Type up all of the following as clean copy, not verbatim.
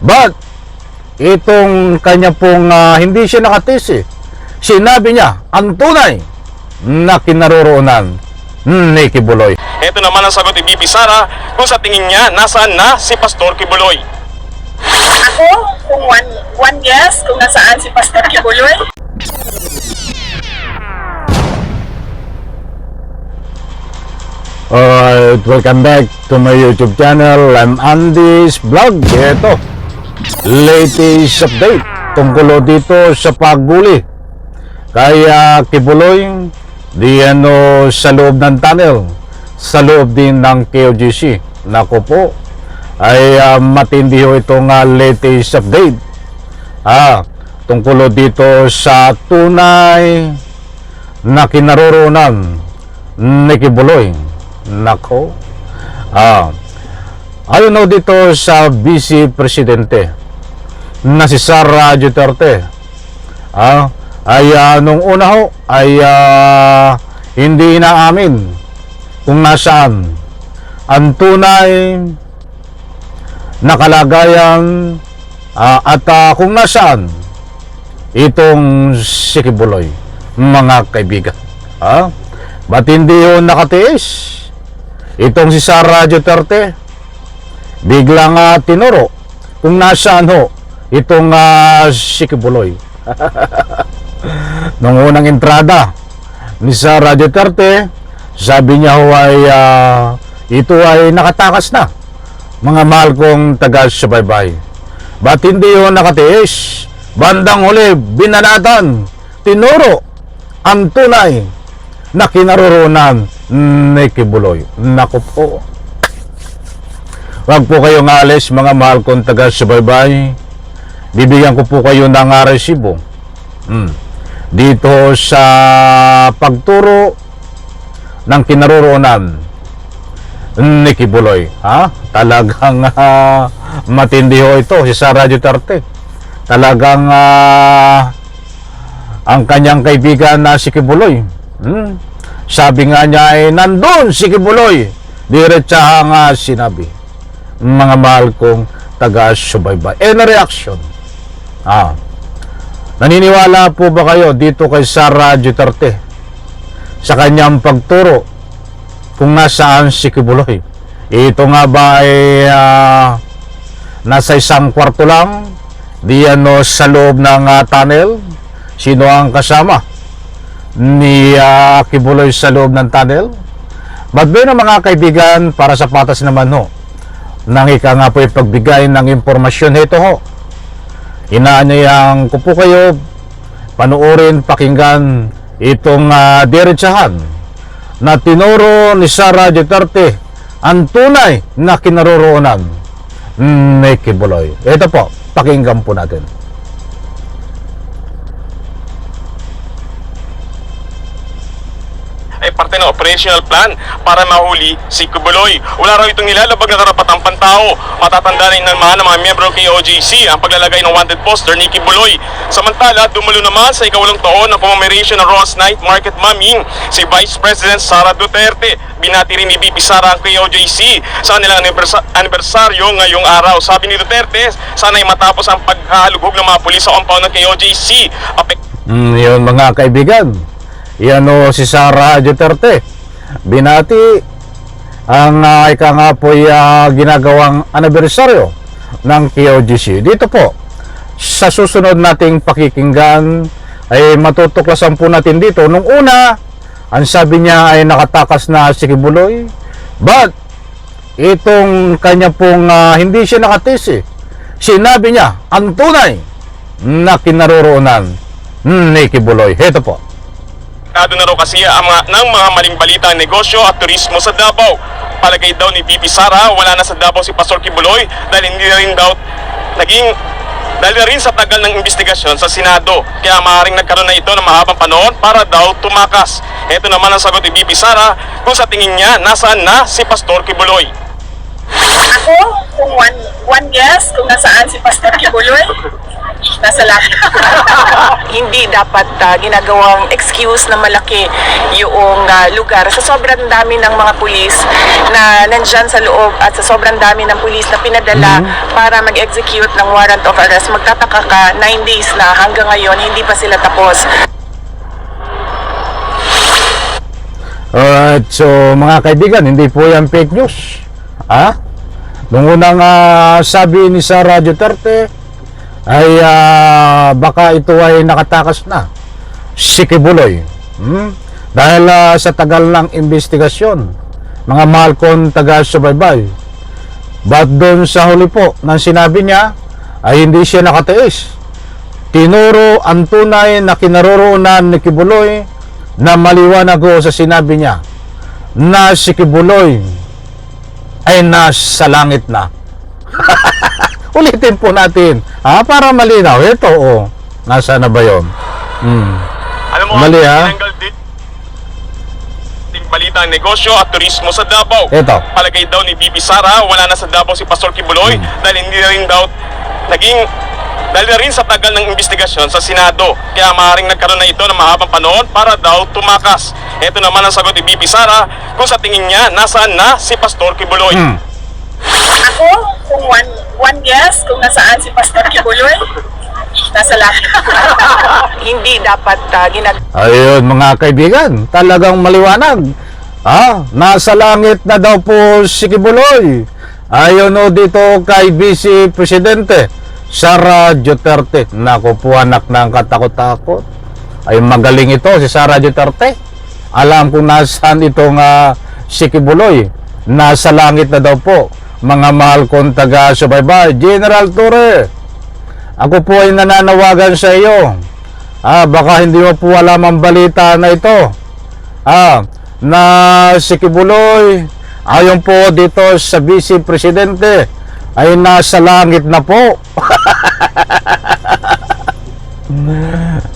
But, itong kanya pong hindi siya nakatisi. Sinabi niya, ang tunay na kinaroroonan ni Kibuloy. Ito naman ang sagot ni VP Sara kung sa tingin niya nasaan na si Pastor Kibuloy. Ako, kung one guess kung nasaan si Pastor Kibuloy. Alright, welcome back to my YouTube channel. I'm Andy's Vlog. Ito, latest update tungkol dito sa pagbuli kaya Kibuloy sa loob ng tunnel, sa loob din ng KOGC. Nako po, ay matindi ho itong latest update tungkol dito sa tunay na kinaroroonan ni Kibuloy. Nako, ayon ho dito sa Vice Presidente na si Sara Duterte, ay nung una ho ay hindi inaamin kung nasaan ang tunay na kalagayan at kung nasaan itong si Kibuloy, mga kaibigan. Ba't hindi ho nakatiis itong si Sara Duterte? Biglang tinuro kung nasaan ho itong si Kibuloy. Nung unang entrada ni Sara Duterte, sabi niya ho ay ito ay nakatakas na, mga mahal kong taga-subaybay. Ba't hindi ho nakatiis? Bandang huli, binanatan, tinuro ang tunay na kinaroroonan ni Kibuloy. Naku po, wag po kayong alis, mga mahal kong taga-subaybay. Bibigyan ko po kayo ng resibo dito sa pagturo ng kinaroroonan ni Kibuloy. Talagang matindi ho ito si Sara Duterte. Talagang ang kanyang kaibigan na si Kibuloy, sabi nga niya ay nandun si Kibuloy, diretsahang sinabi, mga mahal kong taga-subaybay. Na reaksyon, naniniwala po ba kayo dito kay Sara Duterte sa kanyang pagturo kung nasaan si Kibuloy? Ito nga ba ay nasa isang kwarto lang diyan sa loob ng tunnel? Sino ang kasama ni Kibuloy sa loob ng tunnel? But na mga kaibigan, para sa patas naman ho nang ika nga po ipagbigay ng impormasyon, ito ho, inaanyayang ko po kayo panuorin, pakinggan itong diretsahan na tinuro ni Sara Duterte ang tunay na kinaroroonan ni Kibuloy. Ito po, pakinggan po natin. Ay parte ng operational plan para mahuli si Kibuloy. Wala raw itong nilalabag na karapatang pantao. Matatanda rin naman ng mga miyembro ng KOGC ang paglalagay ng wanted poster ni Kibuloy. Samantala, dumalo naman sa ikawalong taon ng commemoration ng Ross Night Market Maming si Vice President Sara Duterte. Binati rin ni VP Sara ang KOGC sa kanilang anibersaryo ngayong araw. Sabi ni Duterte, sana'y matapos ang paghalughog ng mga pulis sa compound ng KOGC. Yun mga kaibigan, yan o si Sara Duterte. Binati ang ika nga po ginagawang anibersaryo ng KOGC. Dito po, sa susunod nating pakikinggan, ay matutuklasan po natin dito. Nung una, ang sabi niya ay nakatakas na si Kibuloy. But, itong kanya pong hindi siya nakatisi. Sinabi niya ang tunay na kinaroroonan ni Kibuloy. Ito po. Na raw kasi ng mga maling balita ng negosyo at turismo sa Davao. Palagay daw ni VP Sara, wala na sa Davao si Pastor Kibuloy dahil hindi na rin daw dahil rin sa tagal ng investigasyon sa Senado. Kaya maaaring nagkaroon na ito ng mahabang panahon para daw tumakas. Ito naman ang sagot ni VP Sara kung sa tingin niya nasaan na si Pastor Kibuloy. Ako, kung one guess kung nasaan si Pastor Kibuloy. nasa langit. Hindi dapat ginagawang excuse na malaki yung lugar sa sobrang dami ng mga pulis na nandyan sa loob at sa sobrang dami ng pulis na pinadala para mag-execute ng warrant of arrest. Magtataka ka, 9 days na hanggang ngayon hindi pa sila tapos. Alright, so mga kaibigan, hindi po yan fake news. Nung unang sabi ni Sara Duterte ay baka ito ay nakatakas na si Kibuloy. Dahil sa tagal ng investigasyon, mga mahal kong taga-subaybay. But doon sa huli po, nang sinabi niya, ay hindi siya nakatiis. Tinuro ang tunay na kinaroroonan ni Kibuloy na maliwanag ko sa sinabi niya na si Kibuloy ay nasa langit na. Ulitin po natin para malinaw. Ito nasa na ba yun? Alam mo, Mali, tinanggal din balita ng negosyo at turismo sa Davao. Ito. Palagay daw ni Bibi Sara, wala na sa Davao si Pastor Kibuloy dahil hindi na rin daw dahil na rin sa tagal ng investigasyon sa Senado. Kaya maaaring nagkaroon na ito ng mahabang panahon para daw tumakas. Ito naman ang sagot ni Bibi Sara kung sa tingin niya nasaan na si Pastor Kibuloy. Ako, kung one guess kung nasaan si Pastor Kibuloy, nasa langit. Hindi dapat Ayun mga kaibigan, talagang maliwanag. Nasa langit na daw po si Kibuloy. Ayon dito kay Vice Presidente Sara Duterte. Naku po, anak ng katakot-takot. Ay magaling ito si Sara Duterte. Alam kung nasaan itong si Kibuloy. Nasa langit na daw po. Mga mahal kong taga-subaybay, General Torre, ako po ay nananawagan sa iyo. Baka hindi mo po alam ang balita na ito. Na si Kibuloy, ayon po dito sa Vice Presidente, ay nasa langit na po.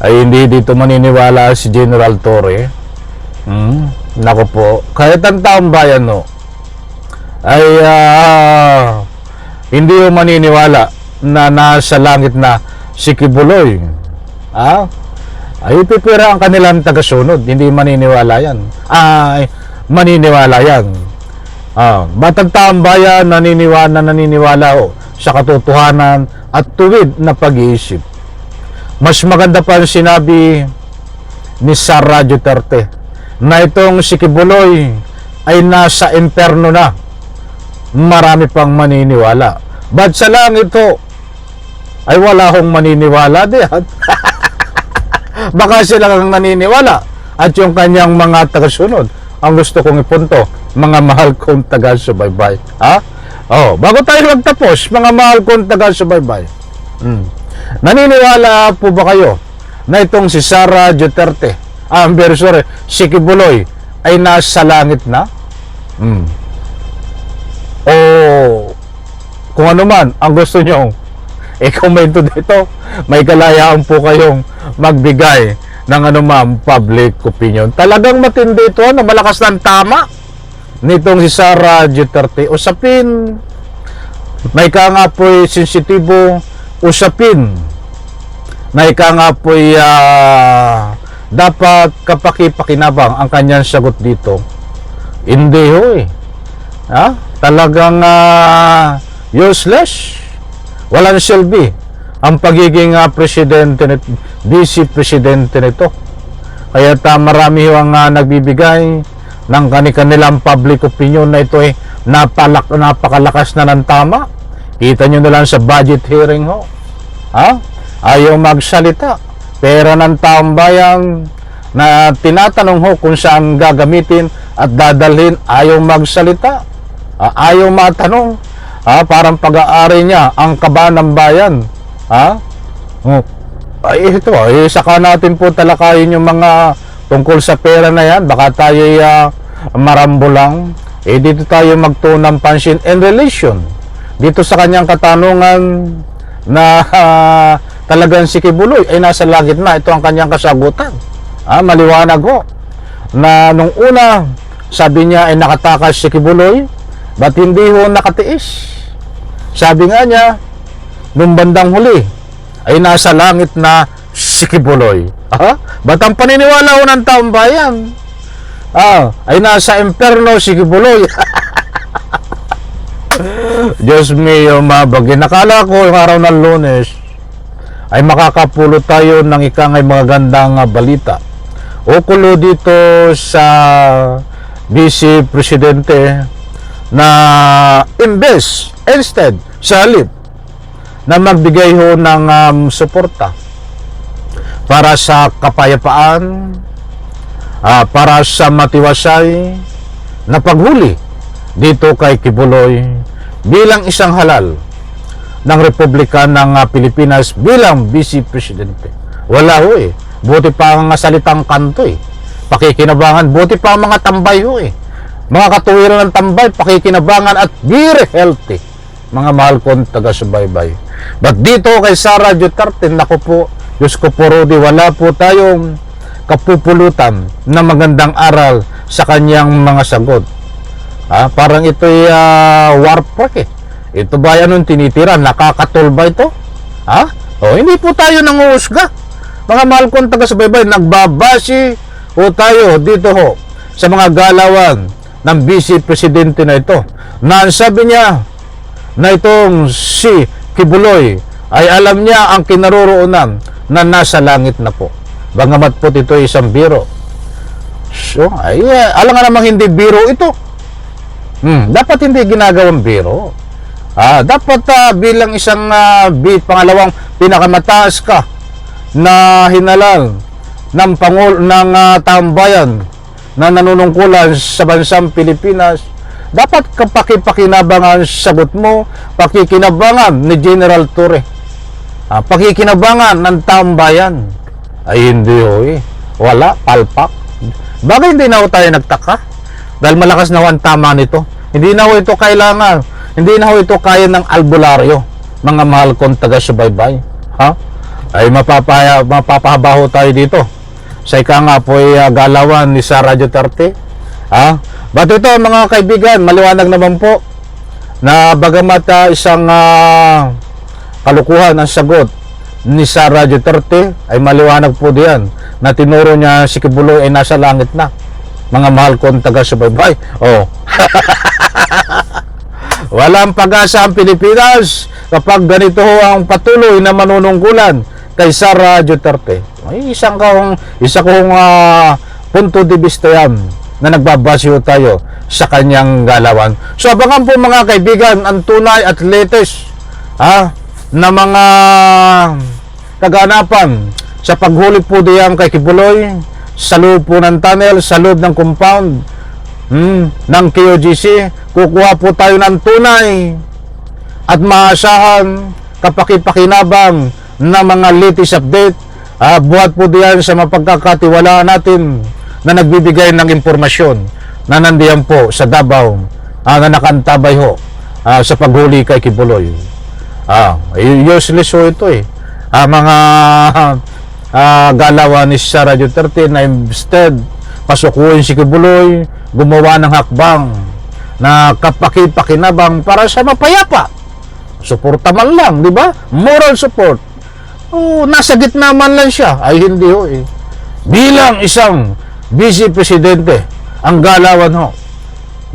Ay hindi dito maniniwala si General Torre. Nako po, kahit ang taong bayan ay hindi mo maniniwala na nasa langit na si Kibuloy. Ay pipira ang kanilang tagasunod, hindi maniniwala yan. Maniniwala yan. Batang taong bayan naniniwala sa katotohanan at tuwid na pag-iisip. Mas maganda pa ang sinabi ni Sara Duterte na itong si Kibuloy ay nasa imperno na. Marami pang maniniwala. But sa langit ay wala akong maniniwala diyan. Baka sila ang naniniwala at yung kanyang mga tagasunod. Ang gusto kong ipunto, mga mahal kong taga-subaybay. Bago tayo magtapos, mga mahal kong taga-subaybay. Naniniwala po ba kayo na itong si Sara Duterte, si Kibuloy ay nasa langit na? O kung ano man ang gusto nyo i-komento dito, may kalayaan po kayong magbigay ng anumang public opinion. Talagang matindi ito na malakas ng tama nitong si Sara Duterte. Usapin, may ka nga po'y sensitibo, usapin, may ka nga po'y dapat kapaki-pakinabang ang kanyang sagot dito. Hindi talagang useless, walang silbi ang pagiging presidente vice presidente nito. Kaya marami ang nagbibigay ng kanilang public opinion na ito napakalakas na ng tama. Kita nyo na lang sa budget hearing ayaw magsalita. Pera ng taong bayan na tinatanong kung saan gagamitin at dadalhin, ayaw magsalita. Ayaw matanong. Parang pag-aari niya ang kaba ng bayan. Ito, saka natin po talakayin yung mga tungkol sa pera na yan. Baka tayo marambo lang. Dito tayo magtunang pansin in relation dito sa kanyang katanungan na talagang si Kibuloy ay nasa langit na. Ito ang kanyang kasagutan. Maliwanag na nung una sabi niya ay nakatakas si Kibuloy, ba't hindi nakatiis? Sabi nga niya nung bandang huli ay nasa langit na si Kibuloy. Ba't ang paniniwala ko ng taong bayan? Ay nasa imperno si Kibuloy. Diyos mio, mabagin. Nakala ko yung araw ng Lunes ay makakapulot tayo ng ikangay magagandang balita. Ukulo dito sa Vice Presidente na instead sa halip na magbigay ho ng suporta para sa kapayapaan, para sa matiwasay na paghuli dito kay Kibuloy bilang isang halal ng Republika ng Pilipinas bilang Vice Presidente. Wala ho eh. Buti pa ang salitang kanto eh. Pakikinabangan. Buti pa ang mga tambay ho eh. Mga katuwiran ng tambay, pakikinabangan at very healthy. Mga mahal kong taga-subaybay. But dito kay Sara Duterte, naku po, Diyos ko po Rudy, wala po tayong kapupulutan na magandang aral sa kanyang mga sagot. Parang ito'y warpwork eh. Ito ba yan nung tinitira? Nakakatol ba ito? Hindi po tayo nanguhusga. Mga mahal kong taga-subaybay, nagbabasi o tayo dito ho sa mga galawan ng Vice Presidente na ito. Na sabi niya na itong si Kibuloy ay alam niya ang kinaroroonan na nasa langit na po. Bangamat po ito ay isang biro. So, alam nga namang hindi biro ito. Dapat hindi ginagawang biro. Dapat bilang isang pangalawang pinakamataas ka na hinalal ng ng tambayan na nanunungkulan sa bansang Pilipinas, dapat pakikinabangan sagot mo, pakikinabangan ni General Torre, pakikinabangan ng tambayan. Ay hindi ho eh. Wala, palpak. Bagay hindi na ho tayo nagtaka dahil malakas na ho ang tama nito. Hindi na ho ito kailangan, hindi na ho ito kaya ng albularyo, mga mahal kong taga-subaybay. Ay mapapahaba ho tayo dito sa ika nga po ay galawan ni Sara Duterte. But ito mga kaibigan, maliwanag naman po na bagamat isang kalukuhan ang sagot ni Sara Duterte, ay maliwanag po diyan na tinuro niya si Kibuloy ay nasa langit na. Mga mahal kong taga-subaybay. Walang pag-asa ang Pilipinas kapag ganito ho ang patuloy na manunungkulan kay Sara Duterte. Ay, isa kong punto de vista yan na nagbabase ho tayo sa kanyang galawan. So abangan po mga kaibigan ang tunay at latest na mga kaganapan sa paghuli po diyan kay Kibuloy sa loob po ng tunnel, sa loob ng compound ng KOJC. Kukuha po tayo ng tunay at maasahan kapakipakinabang na mga latest update. Buhat po diyan sa mapagkakatiwalaan natin na nagbibigay ng impormasyon na nandiyan po sa Davao na nakantabay ho sa paghuli kay Kibuloy. Useless ho ito eh. Mga galawan ni Sara Duterte na instead pasukuin si Kibuloy, gumawa ng hakbang na kapakipakinabang para sa mapayapa. Suporta man lang, di ba? Moral support. Nasa gitna man lang siya. Ay hindi ho eh. Bilang isang Vice Presidente, ang galawan ho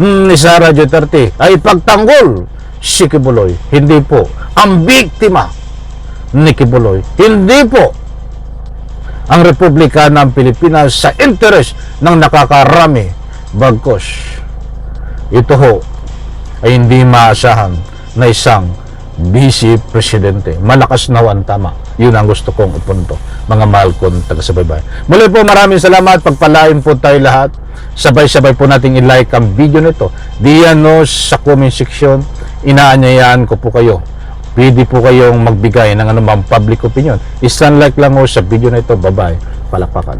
ni Sara Duterte ay pagtanggol si Kibuloy. Hindi po ang biktima ni Kibuloy. Hindi po ang Republika ng Pilipinas sa interes ng nakakarami. Bagkos ito ho ay hindi maasahan na isang Vice Presidente. Malakas na ang tama. Yun ang gusto kong ipunto, mga mahal kong taga-subaybay. Muli po maraming salamat. Pagpalain po tayo lahat. Sabay-sabay po nating i-like ang video nito. Diyan sa comment section, inaanyayahan ko po kayo. Pwede po kayong magbigay ng anumang public opinion. Isang like lang sa video na ito. Bye-bye. Palakpakan.